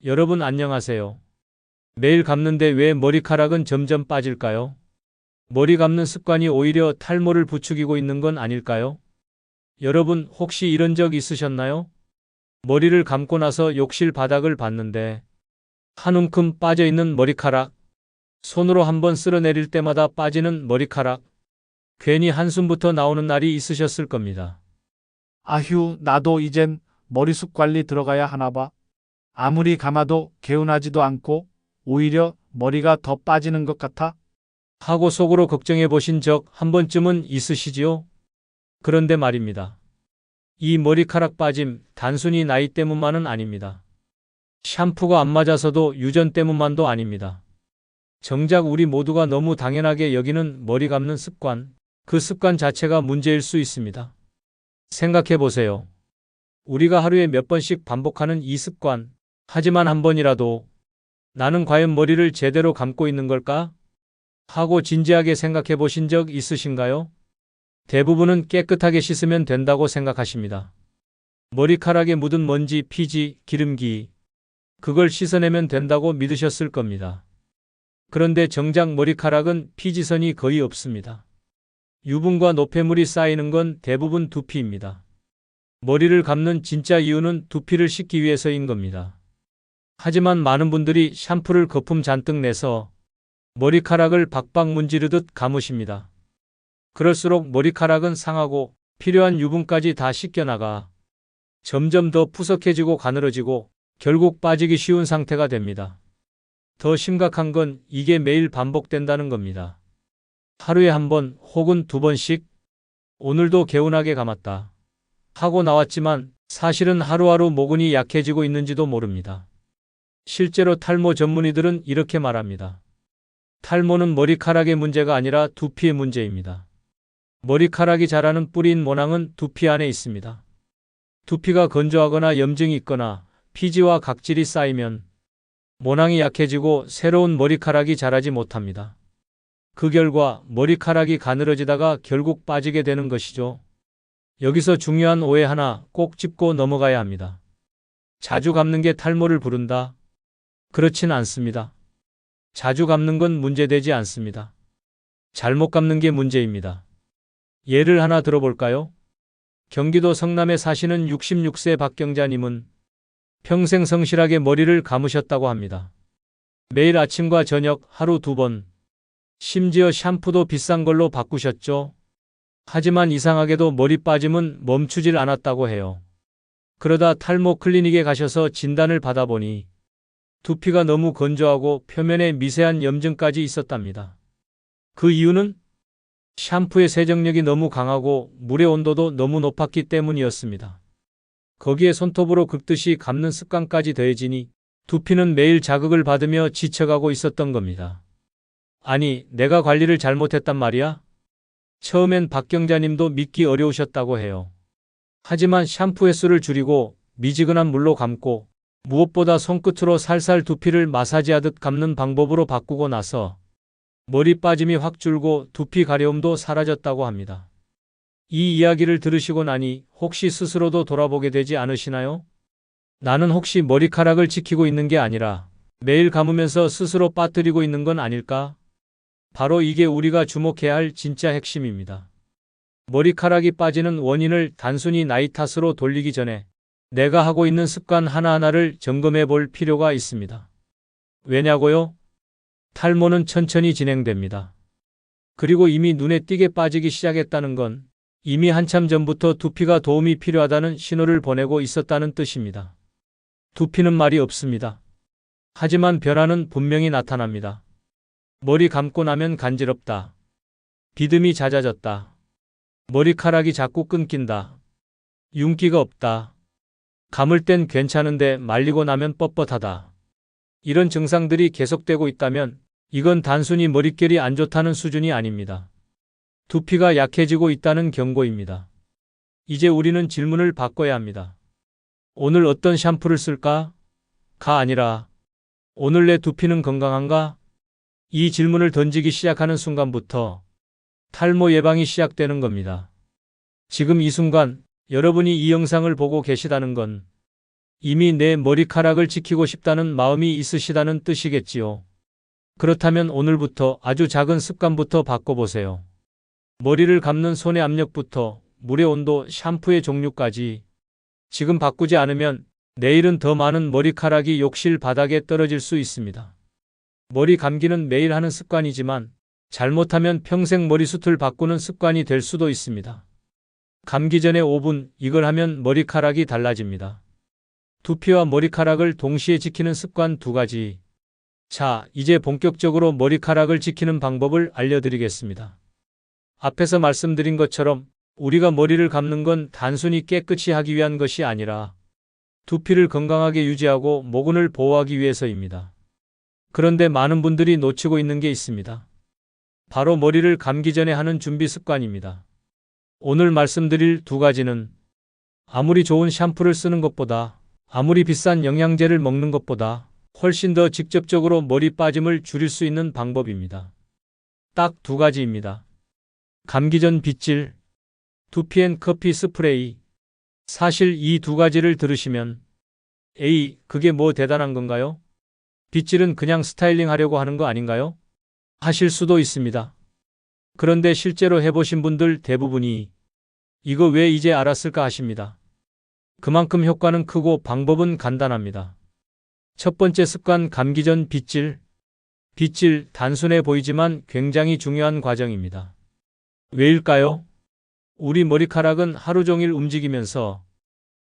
여러분 안녕하세요. 매일 감는데 왜 머리카락은 점점 빠질까요? 머리 감는 습관이 오히려 탈모를 부추기고 있는 건 아닐까요? 여러분 혹시 이런 적 있으셨나요? 머리를 감고 나서 욕실 바닥을 봤는데 한 움큼 빠져 있는 머리카락, 손으로 한번 쓸어내릴 때마다 빠지는 머리카락, 괜히 한숨부터 나오는 날이 있으셨을 겁니다. 아휴, 나도 이젠 머리숱 관리 들어가야 하나 봐. 아무리 감아도 개운하지도 않고 오히려 머리가 더 빠지는 것 같아. 하고 속으로 걱정해 보신 적 한 번쯤은 있으시지요? 그런데 말입니다. 이 머리카락 빠짐 단순히 나이 때문만은 아닙니다. 샴푸가 안 맞아서도 유전 때문만도 아닙니다. 정작 우리 모두가 너무 당연하게 여기는 머리 감는 습관, 그 습관 자체가 문제일 수 있습니다. 생각해 보세요. 우리가 하루에 몇 번씩 반복하는 이 습관, 하지만 한 번이라도 나는 과연 머리를 제대로 감고 있는 걸까? 하고 진지하게 생각해 보신 적 있으신가요? 대부분은 깨끗하게 씻으면 된다고 생각하십니다. 머리카락에 묻은 먼지, 피지, 기름기, 그걸 씻어내면 된다고 믿으셨을 겁니다. 그런데 정작 머리카락은 피지선이 거의 없습니다. 유분과 노폐물이 쌓이는 건 대부분 두피입니다. 머리를 감는 진짜 이유는 두피를 씻기 위해서인 겁니다. 하지만 많은 분들이 샴푸를 거품 잔뜩 내서 머리카락을 박박 문지르듯 감으십니다. 그럴수록 머리카락은 상하고 필요한 유분까지 다 씻겨나가 점점 더 푸석해지고 가늘어지고 결국 빠지기 쉬운 상태가 됩니다. 더 심각한 건 이게 매일 반복된다는 겁니다. 하루에 한 번 혹은 두 번씩 오늘도 개운하게 감았다 하고 나왔지만 사실은 하루하루 모근이 약해지고 있는지도 모릅니다. 실제로 탈모 전문의들은 이렇게 말합니다. 탈모는 머리카락의 문제가 아니라 두피의 문제입니다. 머리카락이 자라는 뿌리인 모낭은 두피 안에 있습니다. 두피가 건조하거나 염증이 있거나 피지와 각질이 쌓이면 모낭이 약해지고 새로운 머리카락이 자라지 못합니다. 그 결과 머리카락이 가늘어지다가 결국 빠지게 되는 것이죠. 여기서 중요한 오해 하나 꼭 짚고 넘어가야 합니다. 자주 감는 게 탈모를 부른다? 그렇진 않습니다. 자주 감는 건 문제되지 않습니다. 잘못 감는 게 문제입니다. 예를 하나 들어볼까요? 경기도 성남에 사시는 66세 박경자님은 평생 성실하게 머리를 감으셨다고 합니다. 매일 아침과 저녁 하루 2번, 심지어 샴푸도 비싼 걸로 바꾸셨죠. 하지만 이상하게도 머리 빠짐은 멈추질 않았다고 해요. 그러다 탈모 클리닉에 가셔서 진단을 받아보니 두피가 너무 건조하고 표면에 미세한 염증까지 있었답니다. 그 이유는 샴푸의 세정력이 너무 강하고 물의 온도도 너무 높았기 때문이었습니다. 거기에 손톱으로 긁듯이 감는 습관까지 더해지니 두피는 매일 자극을 받으며 지쳐가고 있었던 겁니다. 아니, 내가 관리를 잘못했단 말이야? 처음엔 박경자님도 믿기 어려우셨다고 해요. 하지만 샴푸 횟수를 줄이고 미지근한 물로 감고 무엇보다 손끝으로 살살 두피를 마사지하듯 감는 방법으로 바꾸고 나서 머리 빠짐이 확 줄고 두피 가려움도 사라졌다고 합니다. 이 이야기를 들으시고 나니 혹시 스스로도 돌아보게 되지 않으시나요? 나는 혹시 머리카락을 지키고 있는 게 아니라 매일 감으면서 스스로 빠뜨리고 있는 건 아닐까? 바로 이게 우리가 주목해야 할 진짜 핵심입니다. 머리카락이 빠지는 원인을 단순히 나이 탓으로 돌리기 전에 내가 하고 있는 습관 하나하나를 점검해 볼 필요가 있습니다. 왜냐고요? 탈모는 천천히 진행됩니다. 그리고 이미 눈에 띄게 빠지기 시작했다는 건 이미 한참 전부터 두피가 도움이 필요하다는 신호를 보내고 있었다는 뜻입니다. 두피는 말이 없습니다. 하지만 변화는 분명히 나타납니다. 머리 감고 나면 간지럽다. 비듬이 잦아졌다. 머리카락이 자꾸 끊긴다. 윤기가 없다. 감을 땐 괜찮은데 말리고 나면 뻣뻣하다. 이런 증상들이 계속되고 있다면 이건 단순히 머릿결이 안 좋다는 수준이 아닙니다. 두피가 약해지고 있다는 경고입니다. 이제 우리는 질문을 바꿔야 합니다. 오늘 어떤 샴푸를 쓸까? 가 아니라 오늘 내 두피는 건강한가? 이 질문을 던지기 시작하는 순간부터 탈모 예방이 시작되는 겁니다. 지금 이 순간 여러분이 이 영상을 보고 계시다는 건 이미 내 머리카락을 지키고 싶다는 마음이 있으시다는 뜻이겠지요. 그렇다면 오늘부터 아주 작은 습관부터 바꿔보세요. 머리를 감는 손의 압력부터 물의 온도, 샴푸의 종류까지 지금 바꾸지 않으면 내일은 더 많은 머리카락이 욕실 바닥에 떨어질 수 있습니다. 머리 감기는 매일 하는 습관이지만 잘못하면 평생 머리숱을 바꾸는 습관이 될 수도 있습니다. 감기 전에 5분 이걸 하면 머리카락이 달라집니다. 두피와 머리카락을 동시에 지키는 습관 2가지. 자, 이제 본격적으로 머리카락을 지키는 방법을 알려드리겠습니다. 앞에서 말씀드린 것처럼 우리가 머리를 감는 건 단순히 깨끗이 하기 위한 것이 아니라 두피를 건강하게 유지하고 모근을 보호하기 위해서입니다. 그런데 많은 분들이 놓치고 있는 게 있습니다. 바로 머리를 감기 전에 하는 준비 습관입니다. 오늘 말씀드릴 2가지는 아무리 좋은 샴푸를 쓰는 것보다, 아무리 비싼 영양제를 먹는 것보다 훨씬 더 직접적으로 머리 빠짐을 줄일 수 있는 방법입니다. 딱 2가지입니다. 감기 전 빗질, 두피엔 커피 스프레이. 사실 이 2가지를 들으시면 에이, 그게 뭐 대단한 건가요? 빗질은 그냥 스타일링 하려고 하는 거 아닌가요? 하실 수도 있습니다. 그런데 실제로 해보신 분들 대부분이 이거 왜 이제 알았을까 하십니다. 그만큼 효과는 크고 방법은 간단합니다. 첫 번째 습관, 감기 전 빗질. 빗질 단순해 보이지만 굉장히 중요한 과정입니다. 왜일까요? 우리 머리카락은 하루 종일 움직이면서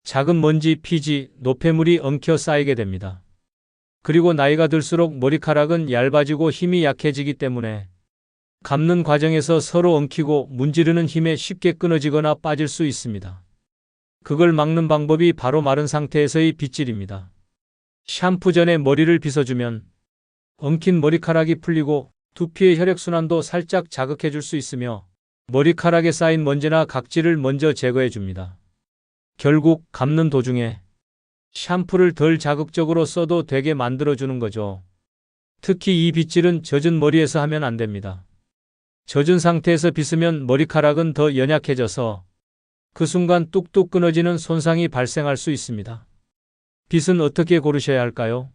작은 먼지, 피지, 노폐물이 엉켜 쌓이게 됩니다. 그리고 나이가 들수록 머리카락은 얇아지고 힘이 약해지기 때문에 감는 과정에서 서로 엉키고 문지르는 힘에 쉽게 끊어지거나 빠질 수 있습니다. 그걸 막는 방법이 바로 마른 상태에서의 빗질입니다. 샴푸 전에 머리를 빗어주면 엉킨 머리카락이 풀리고 두피의 혈액순환도 살짝 자극해 줄 수 있으며 머리카락에 쌓인 먼지나 각질을 먼저 제거해 줍니다. 결국 감는 도중에 샴푸를 덜 자극적으로 써도 되게 만들어주는 거죠. 특히 이 빗질은 젖은 머리에서 하면 안 됩니다. 젖은 상태에서 빗으면 머리카락은 더 연약해져서 그 순간 뚝뚝 끊어지는 손상이 발생할 수 있습니다. 빗은 어떻게 고르셔야 할까요?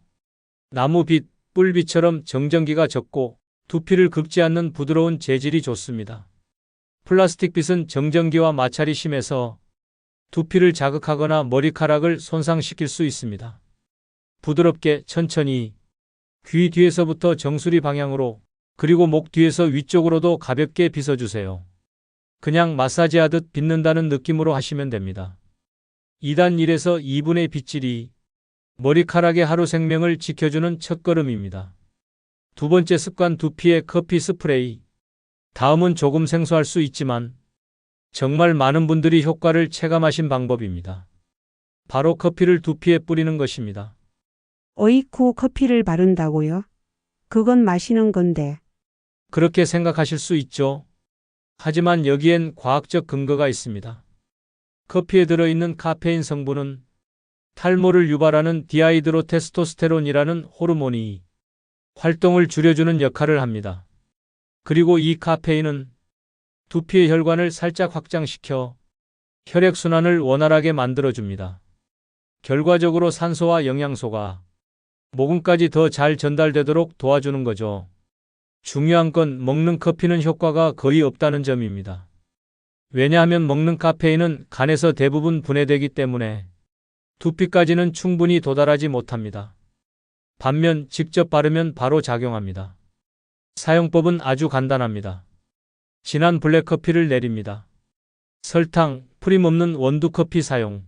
나무빗, 뿔빗처럼 정전기가 적고 두피를 긁지 않는 부드러운 재질이 좋습니다. 플라스틱 빗은 정전기와 마찰이 심해서 두피를 자극하거나 머리카락을 손상시킬 수 있습니다. 부드럽게 천천히 귀 뒤에서부터 정수리 방향으로 그리고 목 뒤에서 위쪽으로도 가볍게 빗어주세요. 그냥 마사지하듯 빗는다는 느낌으로 하시면 됩니다. 2단 1에서 2분의 빗질이 머리카락의 하루 생명을 지켜주는 첫걸음입니다. 2번째 습관, 두피에 커피 스프레이. 다음은 조금 생소할 수 있지만 정말 많은 분들이 효과를 체감하신 방법입니다. 바로 커피를 두피에 뿌리는 것입니다. 어이쿠, 커피를 바른다고요? 그건 마시는 건데. 그렇게 생각하실 수 있죠. 하지만 여기엔 과학적 근거가 있습니다. 커피에 들어있는 카페인 성분은 탈모를 유발하는 디하이드로테스토스테론이라는 호르몬이 활동을 줄여주는 역할을 합니다. 그리고 이 카페인은 두피의 혈관을 살짝 확장시켜 혈액순환을 원활하게 만들어줍니다. 결과적으로 산소와 영양소가 모근까지 더 잘 전달되도록 도와주는 거죠. 중요한 건 먹는 커피는 효과가 거의 없다는 점입니다. 왜냐하면 먹는 카페인은 간에서 대부분 분해되기 때문에 두피까지는 충분히 도달하지 못합니다. 반면 직접 바르면 바로 작용합니다. 사용법은 아주 간단합니다. 진한 블랙커피를 내립니다. 설탕, 프림 없는 원두커피 사용.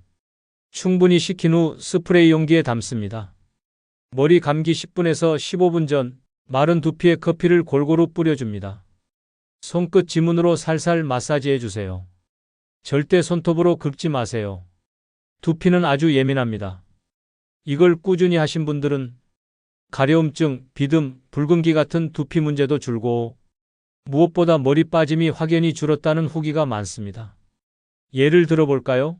충분히 식힌 후 스프레이 용기에 담습니다. 머리 감기 10분에서 15분 전 마른 두피에 커피를 골고루 뿌려줍니다. 손끝 지문으로 살살 마사지해 주세요. 절대 손톱으로 긁지 마세요. 두피는 아주 예민합니다. 이걸 꾸준히 하신 분들은 가려움증, 비듬, 붉은기 같은 두피 문제도 줄고 무엇보다 머리 빠짐이 확연히 줄었다는 후기가 많습니다. 예를 들어볼까요?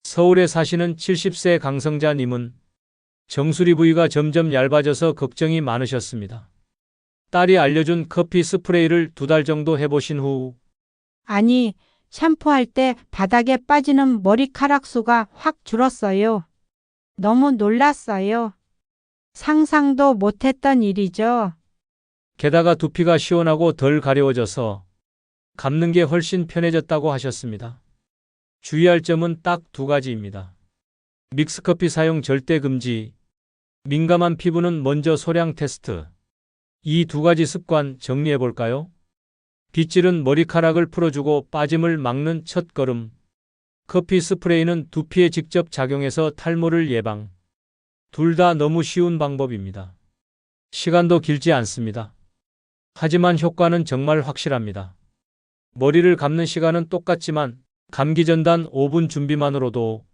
서울에 사시는 70세 강성자님은 정수리 부위가 점점 얇아져서 걱정이 많으셨습니다. 딸이 알려준 커피 스프레이를 2달 정도 해보신 후 아니, 샴푸할 때 바닥에 빠지는 머리카락 수가 확 줄었어요. 너무 놀랐어요. 상상도 못했던 일이죠. 게다가 두피가 시원하고 덜 가려워져서 감는 게 훨씬 편해졌다고 하셨습니다. 주의할 점은 딱 두 가지입니다. 믹스커피 사용 절대 금지. 민감한 피부는 먼저 소량 테스트. 이 두 가지 습관 정리해 볼까요? 빗질은 머리카락을 풀어주고 빠짐을 막는 첫 걸음. 커피 스프레이는 두피에 직접 작용해서 탈모를 예방. 둘 다 너무 쉬운 방법입니다. 시간도 길지 않습니다. 하지만 효과는 정말 확실합니다. 머리를 감는 시간은 똑같지만 감기 전 단 5분 준비만으로도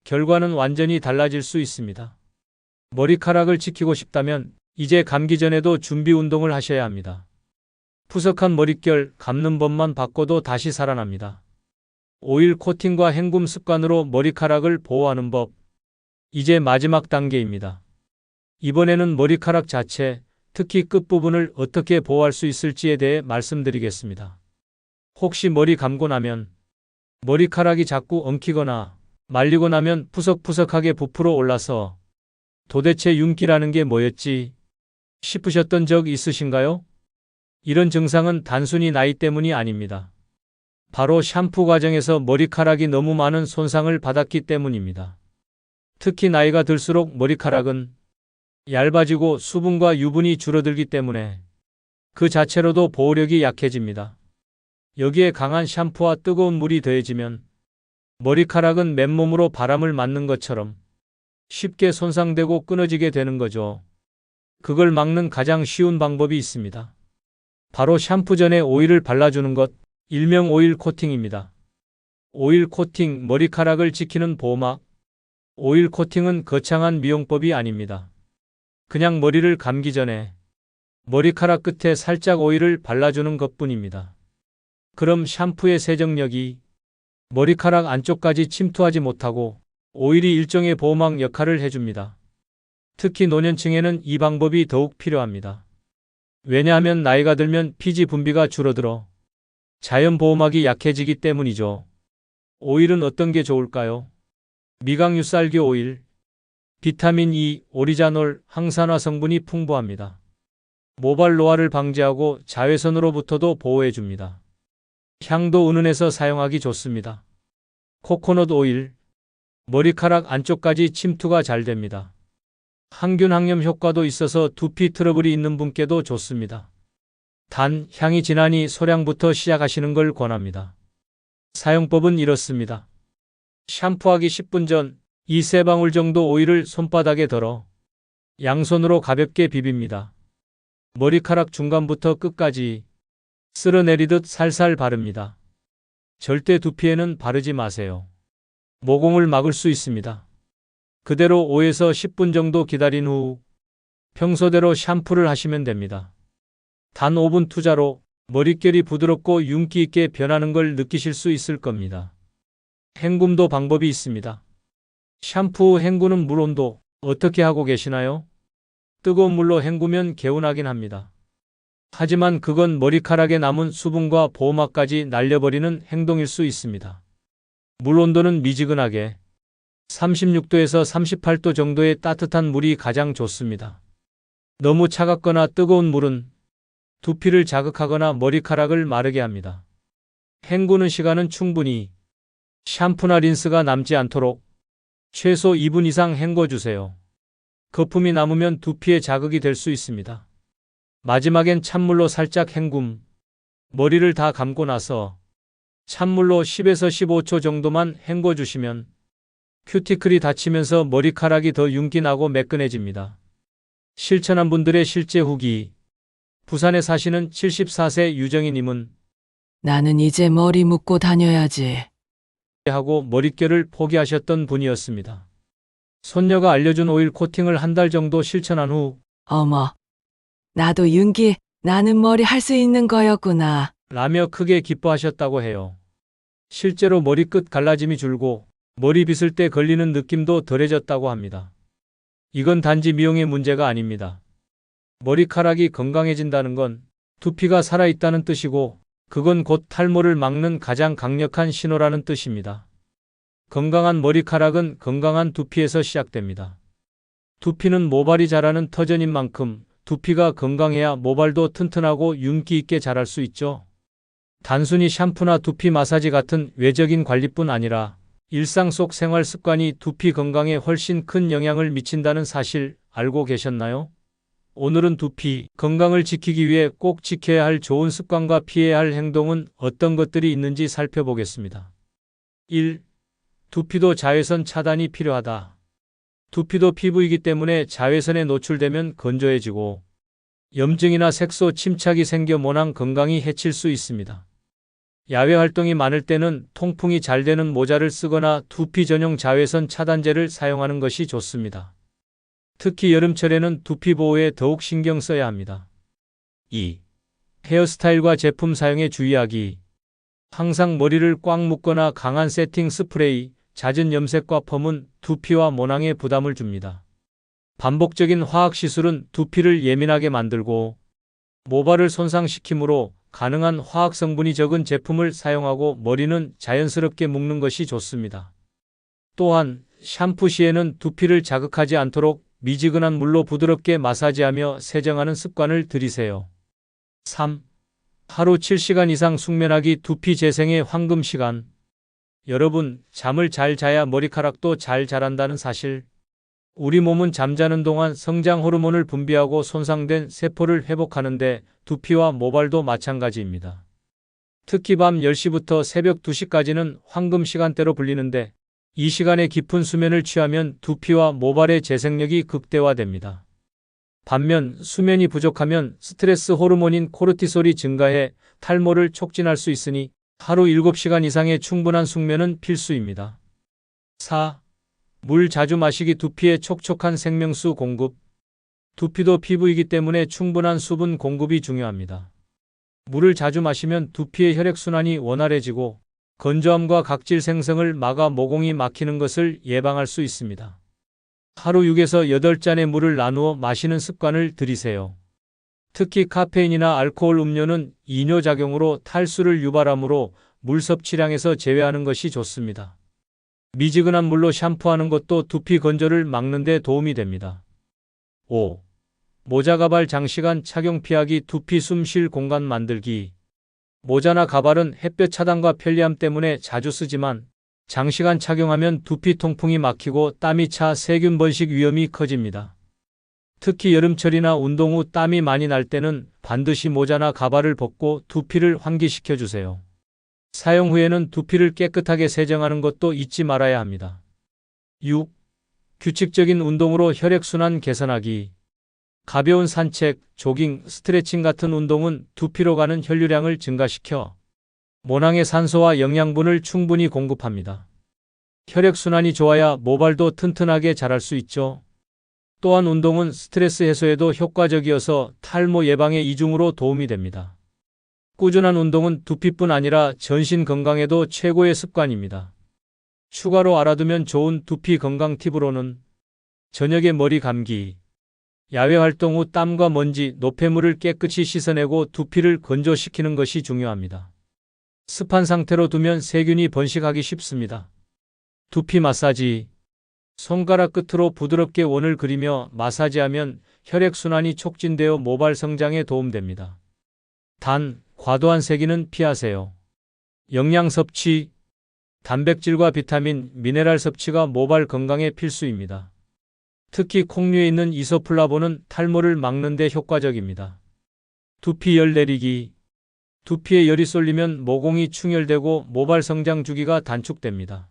결과는 완전히 달라질 수 있습니다. 머리카락을 지키고 싶다면 이제 감기 전에도 준비 운동을 하셔야 합니다. 푸석한 머릿결 감는 법만 바꿔도 다시 살아납니다. 오일 코팅과 헹굼 습관으로 머리카락을 보호하는 법. 이제 마지막 단계입니다. 이번에는 머리카락 자체, 특히 끝부분을 어떻게 보호할 수 있을지에 대해 말씀드리겠습니다. 혹시 머리 감고 나면 머리카락이 자꾸 엉키거나 말리고 나면 푸석푸석하게 부풀어 올라서 도대체 윤기라는 게 뭐였지 싶으셨던 적 있으신가요? 이런 증상은 단순히 나이 때문이 아닙니다. 바로 샴푸 과정에서 머리카락이 너무 많은 손상을 받았기 때문입니다. 특히 나이가 들수록 머리카락은 얇아지고 수분과 유분이 줄어들기 때문에 그 자체로도 보호력이 약해집니다. 여기에 강한 샴푸와 뜨거운 물이 더해지면 머리카락은 맨몸으로 바람을 맞는 것처럼 쉽게 손상되고 끊어지게 되는 거죠. 그걸 막는 가장 쉬운 방법이 있습니다. 바로 샴푸 전에 오일을 발라주는 것, 일명 오일 코팅입니다. 오일 코팅, 머리카락을 지키는 보호막. 오일 코팅은 거창한 미용법이 아닙니다. 그냥 머리를 감기 전에 머리카락 끝에 살짝 오일을 발라주는 것뿐입니다. 그럼 샴푸의 세정력이 머리카락 안쪽까지 침투하지 못하고 오일이 일종의 보호막 역할을 해줍니다. 특히 노년층에는 이 방법이 더욱 필요합니다. 왜냐하면 나이가 들면 피지 분비가 줄어들어 자연 보호막이 약해지기 때문이죠. 오일은 어떤 게 좋을까요? 미각유쌀교 오일, 비타민 E, 오리자놀, 항산화 성분이 풍부합니다. 모발 노화를 방지하고 자외선으로부터도 보호해줍니다. 향도 은은해서 사용하기 좋습니다. 코코넛 오일, 머리카락 안쪽까지 침투가 잘 됩니다. 항균 항염 효과도 있어서 두피 트러블이 있는 분께도 좋습니다. 단, 향이 진하니 소량부터 시작하시는 걸 권합니다. 사용법은 이렇습니다. 샴푸하기 10분 전, 2-3방울 정도 오일을 손바닥에 덜어 양손으로 가볍게 비빕니다. 머리카락 중간부터 끝까지 쓸어내리듯 살살 바릅니다. 절대 두피에는 바르지 마세요. 모공을 막을 수 있습니다. 그대로 5에서 10분 정도 기다린 후 평소대로 샴푸를 하시면 됩니다. 단 5분 투자로 머릿결이 부드럽고 윤기 있게 변하는 걸 느끼실 수 있을 겁니다. 헹굼도 방법이 있습니다. 샴푸 헹구는 물 온도 어떻게 하고 계시나요? 뜨거운 물로 헹구면 개운하긴 합니다. 하지만 그건 머리카락에 남은 수분과 보호막까지 날려버리는 행동일 수 있습니다. 물 온도는 미지근하게 36도에서 38도 정도의 따뜻한 물이 가장 좋습니다. 너무 차갑거나 뜨거운 물은 두피를 자극하거나 머리카락을 마르게 합니다. 헹구는 시간은 충분히 샴푸나 린스가 남지 않도록 최소 2분 이상 헹궈주세요. 거품이 남으면 두피에 자극이 될 수 있습니다. 마지막엔 찬물로 살짝 헹굼. 머리를 다 감고 나서 찬물로 10에서 15초 정도만 헹궈주시면 큐티클이 닫히면서 머리카락이 더 윤기나고 매끈해집니다. 실천한 분들의 실제 후기. 부산에 사시는 74세 유정희님은 나는 이제 머리 묶고 다녀야지. 하고 머릿결을 포기하셨던 분이었습니다. 손녀가 알려준 오일 코팅을 한 달 정도 실천한 후 어머, 나도 윤기 나는 머리 할 수 있는 거였구나. 라며 크게 기뻐하셨다고 해요. 실제로 머리끝 갈라짐이 줄고 머리 빗을 때 걸리는 느낌도 덜해졌다고 합니다. 이건 단지 미용의 문제가 아닙니다. 머리카락이 건강해진다는 건 두피가 살아있다는 뜻이고 그건 곧 탈모를 막는 가장 강력한 신호라는 뜻입니다. 건강한 머리카락은 건강한 두피에서 시작됩니다. 두피는 모발이 자라는 터전인 만큼 두피가 건강해야 모발도 튼튼하고 윤기 있게 자랄 수 있죠. 단순히 샴푸나 두피 마사지 같은 외적인 관리뿐 아니라 일상 속 생활 습관이 두피 건강에 훨씬 큰 영향을 미친다는 사실 알고 계셨나요? 오늘은 두피 건강을 지키기 위해 꼭 지켜야 할 좋은 습관과 피해야 할 행동은 어떤 것들이 있는지 살펴보겠습니다. 1. 두피도 자외선 차단이 필요하다. 두피도 피부이기 때문에 자외선에 노출되면 건조해지고 염증이나 색소 침착이 생겨 모낭 건강이 해칠 수 있습니다. 야외 활동이 많을 때는 통풍이 잘 되는 모자를 쓰거나 두피 전용 자외선 차단제를 사용하는 것이 좋습니다. 특히 여름철에는 두피 보호에 더욱 신경 써야 합니다. 2. 헤어스타일과 제품 사용에 주의하기. 항상 머리를 꽉 묶거나 강한 세팅 스프레이, 잦은 염색과 펌은 두피와 모낭에 부담을 줍니다. 반복적인 화학 시술은 두피를 예민하게 만들고 모발을 손상시키므로 가능한 화학 성분이 적은 제품을 사용하고 머리는 자연스럽게 묶는 것이 좋습니다. 또한 샴푸 시에는 두피를 자극하지 않도록 미지근한 물로 부드럽게 마사지하며 세정하는 습관을 들이세요. 3. 하루 7시간 이상 숙면하기 두피 재생의 황금 시간. 여러분, 잠을 잘 자야 머리카락도 잘 자란다는 사실. 우리 몸은 잠자는 동안 성장 호르몬을 분비하고 손상된 세포를 회복하는데 두피와 모발도 마찬가지입니다. 특히 밤 10시부터 새벽 2시까지는 황금 시간대로 불리는데 이 시간에 깊은 수면을 취하면 두피와 모발의 재생력이 극대화됩니다. 반면 수면이 부족하면 스트레스 호르몬인 코르티솔이 증가해 탈모를 촉진할 수 있으니 하루 7시간 이상의 충분한 숙면은 필수입니다. 4. 물 자주 마시기 두피에 촉촉한 생명수 공급. 두피도 피부이기 때문에 충분한 수분 공급이 중요합니다. 물을 자주 마시면 두피의 혈액순환이 원활해지고 건조함과 각질 생성을 막아 모공이 막히는 것을 예방할 수 있습니다. 하루 6에서 8잔의 물을 나누어 마시는 습관을 들이세요. 특히 카페인이나 알코올 음료는 이뇨작용으로 탈수를 유발하므로 물 섭취량에서 제외하는 것이 좋습니다. 미지근한 물로 샴푸하는 것도 두피 건조를 막는 데 도움이 됩니다. 5. 모자 가발 장시간 착용 피하기 두피 숨 쉴 공간 만들기. 모자나 가발은 햇볕 차단과 편리함 때문에 자주 쓰지만 장시간 착용하면 두피 통풍이 막히고 땀이 차 세균 번식 위험이 커집니다. 특히 여름철이나 운동 후 땀이 많이 날 때는 반드시 모자나 가발을 벗고 두피를 환기시켜 주세요. 사용 후에는 두피를 깨끗하게 세정하는 것도 잊지 말아야 합니다. 6. 규칙적인 운동으로 혈액순환 개선하기. 가벼운 산책, 조깅, 스트레칭 같은 운동은 두피로 가는 혈류량을 증가시켜 모낭에 산소와 영양분을 충분히 공급합니다. 혈액순환이 좋아야 모발도 튼튼하게 자랄 수 있죠. 또한 운동은 스트레스 해소에도 효과적이어서 탈모 예방에 이중으로 도움이 됩니다. 꾸준한 운동은 두피뿐 아니라 전신 건강에도 최고의 습관입니다. 추가로 알아두면 좋은 두피 건강 팁으로는 저녁에 머리 감기, 야외 활동 후 땀과 먼지, 노폐물을 깨끗이 씻어내고 두피를 건조시키는 것이 중요합니다. 습한 상태로 두면 세균이 번식하기 쉽습니다. 두피 마사지. 손가락 끝으로 부드럽게 원을 그리며 마사지하면 혈액순환이 촉진되어 모발 성장에 도움됩니다. 단, 과도한 세기는 피하세요. 영양 섭취. 단백질과 비타민, 미네랄 섭취가 모발 건강에 필수입니다. 특히 콩류에 있는 이소플라본은 탈모를 막는 데 효과적입니다. 두피 열 내리기. 두피에 열이 쏠리면 모공이 충혈되고 모발 성장 주기가 단축됩니다.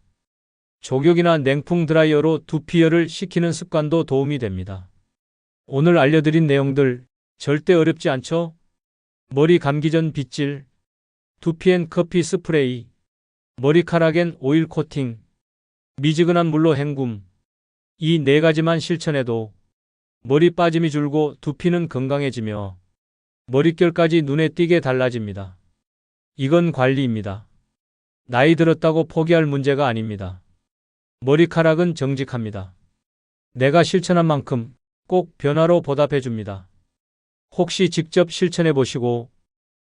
족욕이나 냉풍 드라이어로 두피열을 식히는 습관도 도움이 됩니다. 오늘 알려드린 내용들 절대 어렵지 않죠? 머리 감기 전 빗질, 두피엔 커피 스프레이, 머리카락엔 오일 코팅, 미지근한 물로 헹굼. 이 4가지만 실천해도 머리 빠짐이 줄고 두피는 건강해지며 머릿결까지 눈에 띄게 달라집니다. 이건 관리입니다. 나이 들었다고 포기할 문제가 아닙니다. 머리카락은 정직합니다. 내가 실천한 만큼 꼭 변화로 보답해 줍니다. 혹시 직접 실천해 보시고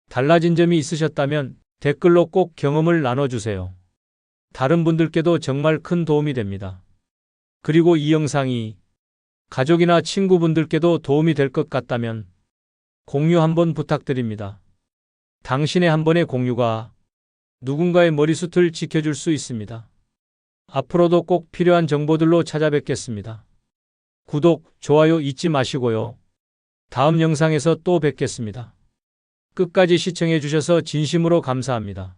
달라진 점이 있으셨다면 댓글로 꼭 경험을 나눠주세요. 다른 분들께도 정말 큰 도움이 됩니다. 그리고 이 영상이 가족이나 친구분들께도 도움이 될 것 같다면 공유 한번 부탁드립니다. 당신의 한 번의 공유가 누군가의 머리숱을 지켜줄 수 있습니다. 앞으로도 꼭 필요한 정보들로 찾아뵙겠습니다. 구독, 좋아요 잊지 마시고요. 다음 영상에서 또 뵙겠습니다. 끝까지 시청해 주셔서 진심으로 감사합니다.